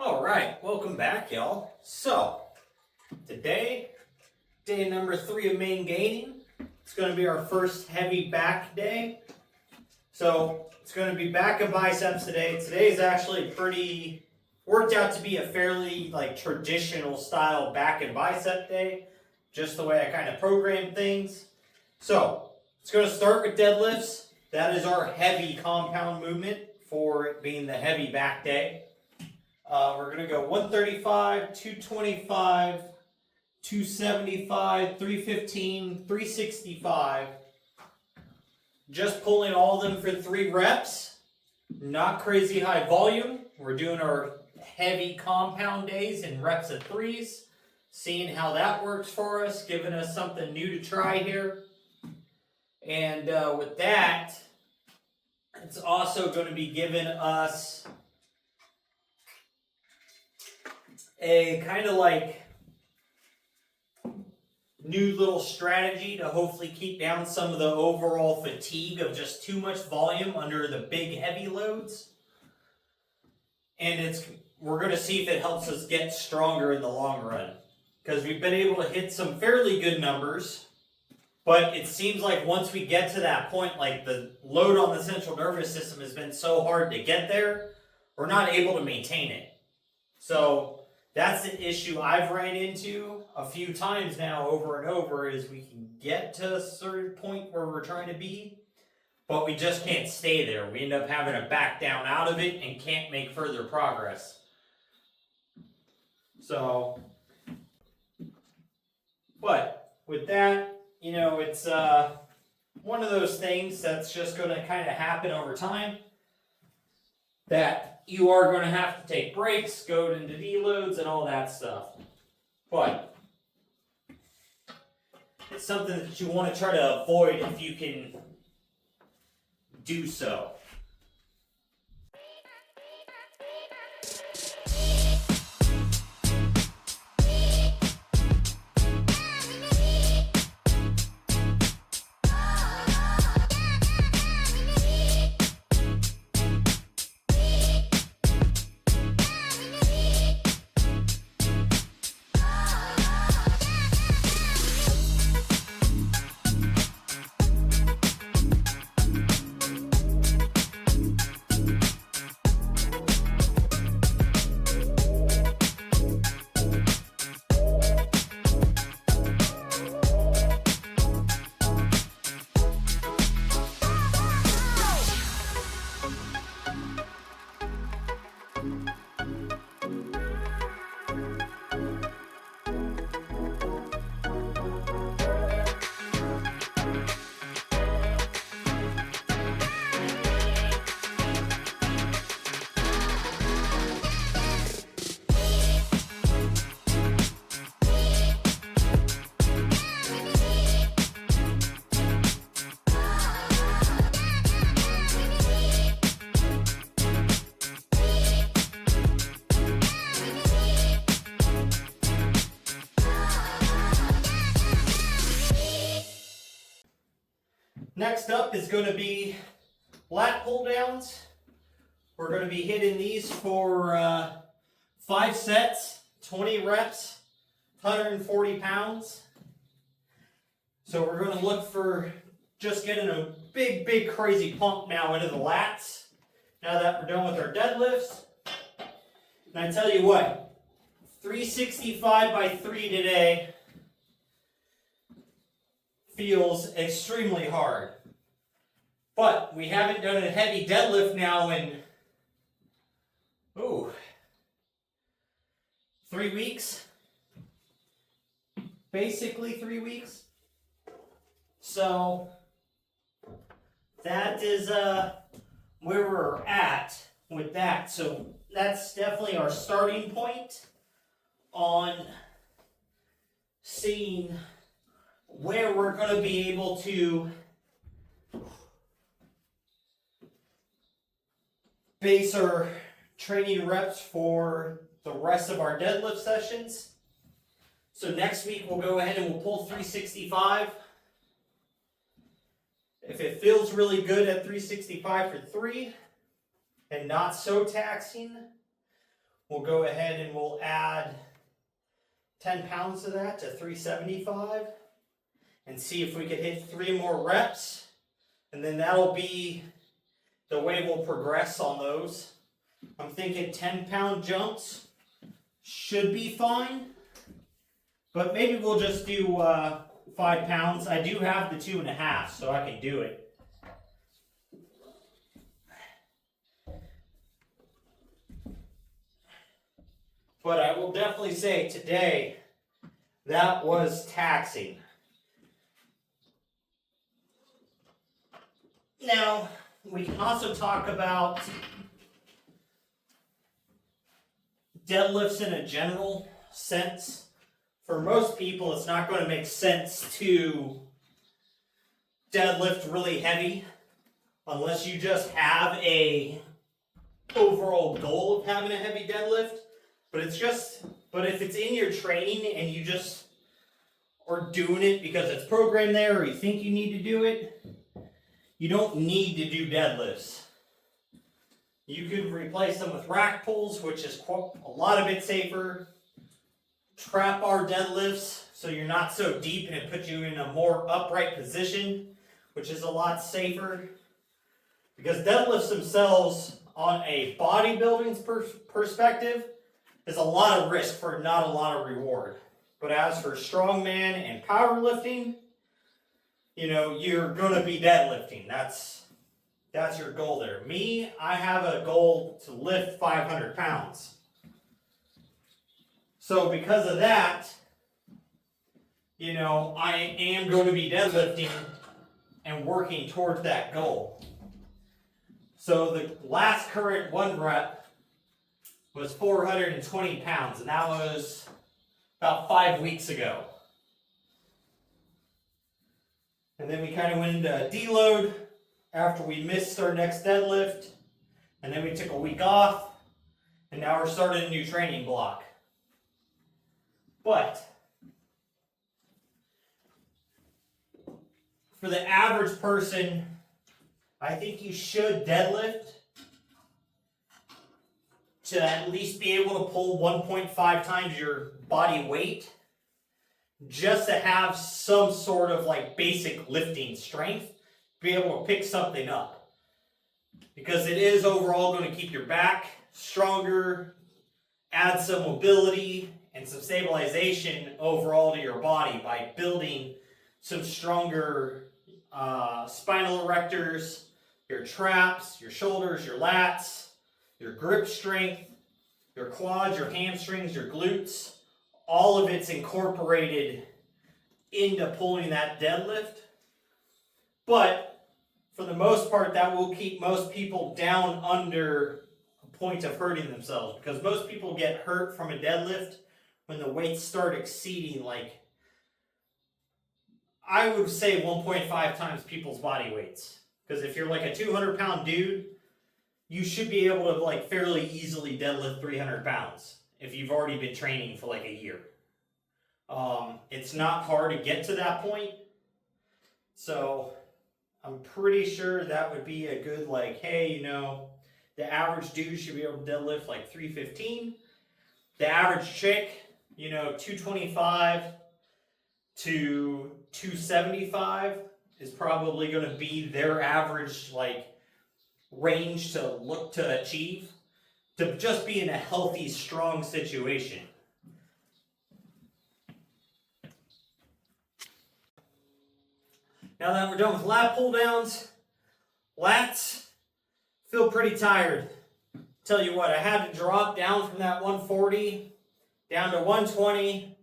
All right, welcome back, y'all. So, today, day number 3 of main gaining. It's going to be our first heavy back day. So, it's going to be back and biceps today. Today is actually worked out to be a fairly traditional style back and bicep day, just the way I kind of program things. So, it's going to start with deadlifts. That is our heavy compound movement for it being the heavy back day. We're going to go 135, 225, 275, 315, 365. Just pulling all of them for 3 reps. Not crazy high volume. We're doing our heavy compound days in reps of 3s. Seeing how that works for us. Giving us something new to try here. And with that, it's also going to be giving us a kind of new little strategy to hopefully keep down some of the overall fatigue of just too much volume under the big heavy loads. And we're going to see if it helps us get stronger in the long run. Because we've been able to hit some fairly good numbers. But it seems like once we get to that point, the load on the central nervous system has been so hard to get there, we're not able to maintain it. So that's an issue I've ran into a few times now over and over, is we can get to a certain point where we're trying to be, but we just can't stay there. We end up having to back down out of it and can't make further progress. So, but with that, it's one of those things that's just going to kind of happen over time, that you are going to have to take breaks, go into deloads, and all that stuff. But it's something that you want to try to avoid if you can do so. Next up is going to be lat pull downs. We're going to be hitting these for 5 sets, 20 reps, 140 pounds. So we're going to look for just getting a big crazy pump now into the lats. Now that we're done with our deadlifts. And I tell you what, 365 by 3 today feels extremely hard. But we haven't done a heavy deadlift now in 3 weeks. Basically 3 weeks. So that is where we're at with that. So that's definitely our starting point on seeing where we're going to be able to base our training reps for the rest of our deadlift sessions. So next week we'll go ahead and we'll pull 365. If it feels really good at 365 for 3 and not so taxing, we'll go ahead and we'll add 10 pounds to that, to 375, and see if we could hit 3 more reps. And then that'll be the way we'll progress on those. I'm thinking 10-pound jumps should be fine, but maybe we'll just do 5 pounds. I do have the 2.5, so I can do it. But I will definitely say today, that was taxing. Now, we can also talk about deadlifts in a general sense. For most people, it's not going to make sense to deadlift really heavy unless you just have a overall goal of having a heavy deadlift. But if it's in your training and you just are doing it because it's programmed there or you think you need to do it, you don't need to do deadlifts. You could replace them with rack pulls, which is a lot of it safer. Trap bar deadlifts, so you're not so deep and it puts you in a more upright position, which is a lot safer. Because deadlifts themselves, on a bodybuilding perspective, is a lot of risk for not a lot of reward. But as for strongman and powerlifting, you're going to be deadlifting. That's your goal there. Me, I have a goal to lift 500 pounds. So because of that, I am going to be deadlifting and working towards that goal. So the last current 1 rep was 420 pounds, and that was about 5 weeks ago. And then we kind of went into deload after we missed our next deadlift, and then we took a week off, and now we're starting a new training block. But for the average person, I think you should deadlift to at least be able to pull 1.5 times your body weight, just to have some sort of basic lifting strength, be able to pick something up. Because it is overall going to keep your back stronger, add some mobility and some stabilization overall to your body by building some stronger spinal erectors, your traps, your shoulders, your lats, your grip strength, your quads, your hamstrings, your glutes. All of it's incorporated into pulling that deadlift. But for the most part, that will keep most people down under a point of hurting themselves, because most people get hurt from a deadlift when the weights start exceeding, I would say 1.5 times people's body weights. Because if you're a 200-pound dude, you should be able to fairly easily deadlift 300 pounds if you've already been training for a year. It's not hard to get to that point. So I'm pretty sure that would be a good hey, the average dude should be able to deadlift 315. The average chick, 225 to 275 is probably going to be their average range to look to achieve, to just be in a healthy, strong situation. Now that we're done with lat pull downs, lats feel pretty tired. Tell you what, I had to drop down from that 140 down to 120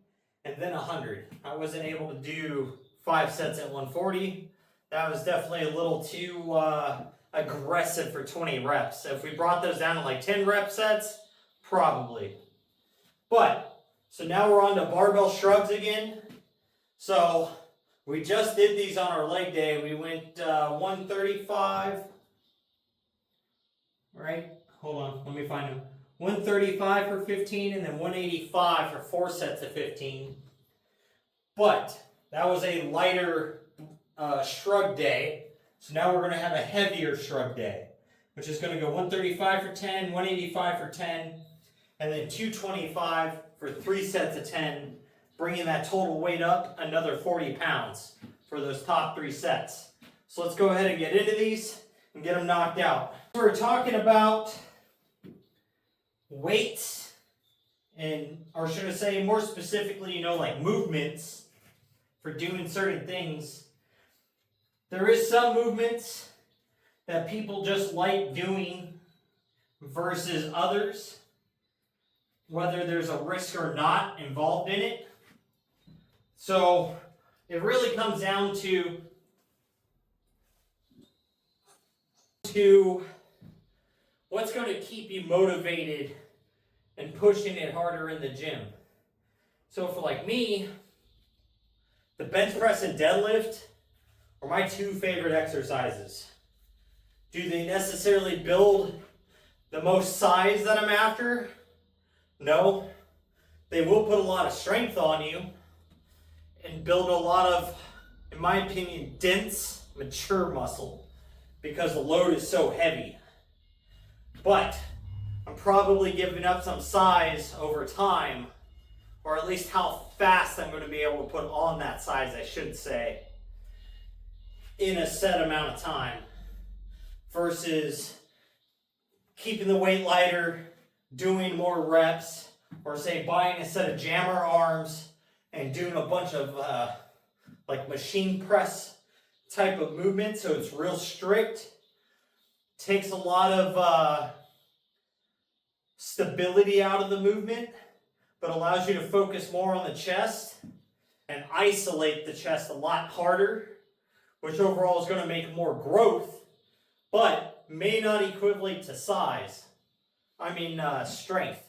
and then 100. I wasn't able to do 5 sets at 140. That was definitely a little too aggressive for 20 reps. If we brought those down to 10 rep sets, probably. But, so now we're on to barbell shrugs again. So, we just did these on our leg day. We went 135, right? Hold on, let me find them. 135 for 15 and then 185 for 4 sets of 15. But that was a lighter shrug day. So now we're going to have a heavier shrug day, which is going to go 135 for 10, 185 for 10, and then 225 for 3 sets of 10, bringing that total weight up another 40 pounds for those top 3 sets. So let's go ahead and get into these and get them knocked out. We're talking about weights, and, or should I say more specifically, like movements for doing certain things. There is some movements that people just like doing versus others, whether there's a risk or not involved in it. So it really comes down to what's going to keep you motivated and pushing it harder in the gym. So for like me, the bench press and deadlift are my 2 favorite exercises. Do they necessarily build the most size that I'm after? No. They will put a lot of strength on you and build a lot of, in my opinion, dense, mature muscle because the load is so heavy. But I'm probably giving up some size over time, or at least how fast I'm going to be able to put on that size, I should say, in a set amount of time, versus keeping the weight lighter, doing more reps, or say buying a set of jammer arms and doing a bunch of like machine press type of movement, so it's real strict. Takes a lot of stability out of the movement, but allows you to focus more on the chest and isolate the chest a lot harder, which overall is going to make more growth, but may not equivalent to size. Strength.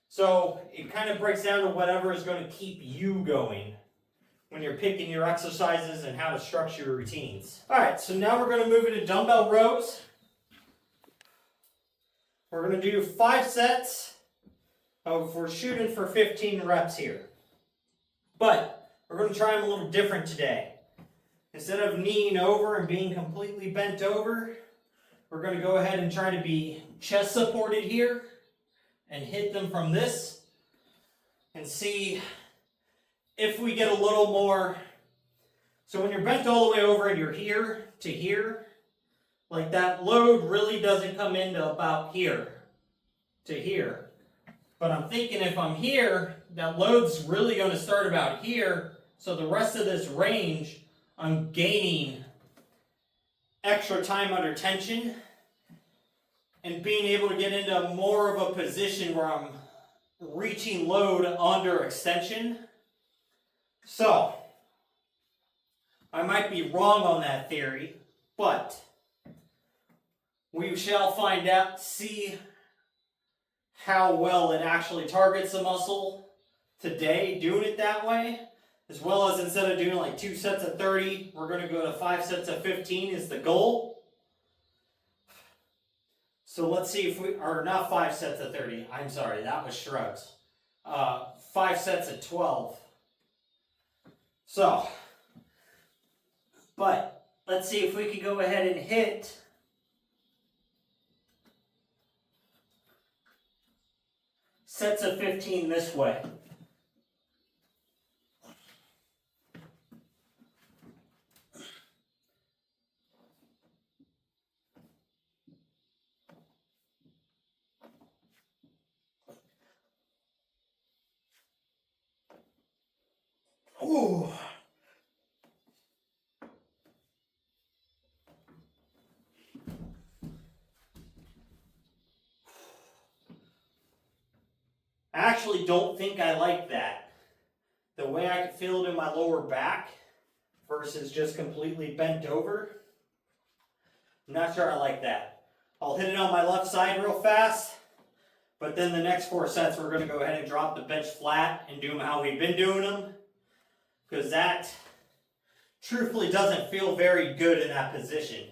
So it kind of breaks down to whatever is going to keep you going when you're picking your exercises and how to structure your routines. All right, so now we're going to move into dumbbell rows. We're going to do 5 sets. We're shooting for 15 reps here. But we're going to try them a little different today. Instead of kneeing over and being completely bent over, we're going to go ahead and try to be chest supported here and hit them from this and see if we get a little more. So when you're bent all the way over and you're here to here, like that load really doesn't come into about here to here. But I'm thinking if I'm here, that load's really going to start about here. So the rest of this range, I'm gaining extra time under tension and being able to get into more of a position where I'm reaching load under extension. So I might be wrong on that theory, but we shall find out, see how well it actually targets the muscle today doing it that way, as well as instead of doing like 2 sets of 30, we're going to go to 5 sets of 15 is the goal. So let's see if we, or not 5 sets of 30, I'm sorry, that was shrugs. 5 sets of 12. So, but let's see if we can go ahead and hit sets of 15 this way. Ooh. I actually don't think I like that. The way I can feel it in my lower back versus just completely bent over. I'm not sure I like that. I'll hit it on my left side real fast, but then the next 4 sets we're going to go ahead and drop the bench flat and do them how we've been doing them, because that truthfully doesn't feel very good in that position.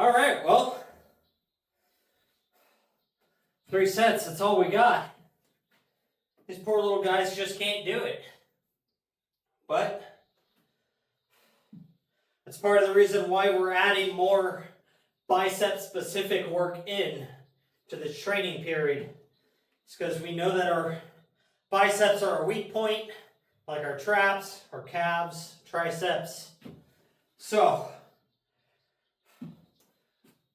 All right, well, 3 sets, that's all we got. These poor little guys just can't do it. But that's part of the reason why we're adding more bicep-specific work in to this training period. It's because we know that our biceps are our weak point, like our traps, our calves, triceps. So,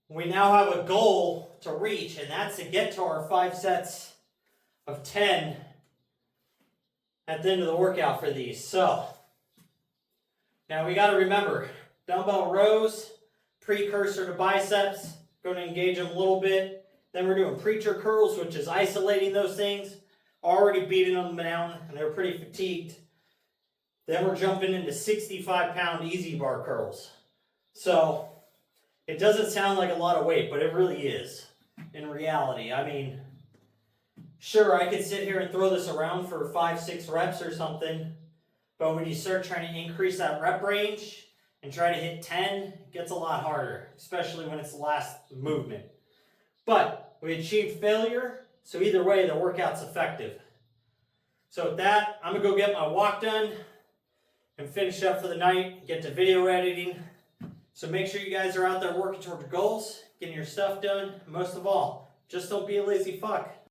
we now have a goal to reach, and that's to get to our 5 sets of 10 at the end of the workout for these. So, now we got to remember, dumbbell rows, precursor to biceps, going to engage them a little bit. Then we're doing preacher curls, which is isolating those things, already beating them down, and they're pretty fatigued. Then we're jumping into 65-pound easy bar curls. So, it doesn't sound like a lot of weight, but it really is in reality. I mean, sure, I could sit here and throw this around for 5-6 reps or something, but when you start trying to increase that rep range and try to hit 10, it gets a lot harder, especially when it's the last movement. But we achieved failure, so either way, the workout's effective. So with that, I'm going to go get my walk done and finish up for the night, get to video editing. So make sure you guys are out there working toward your goals, getting your stuff done. Most of all, just don't be a lazy fuck.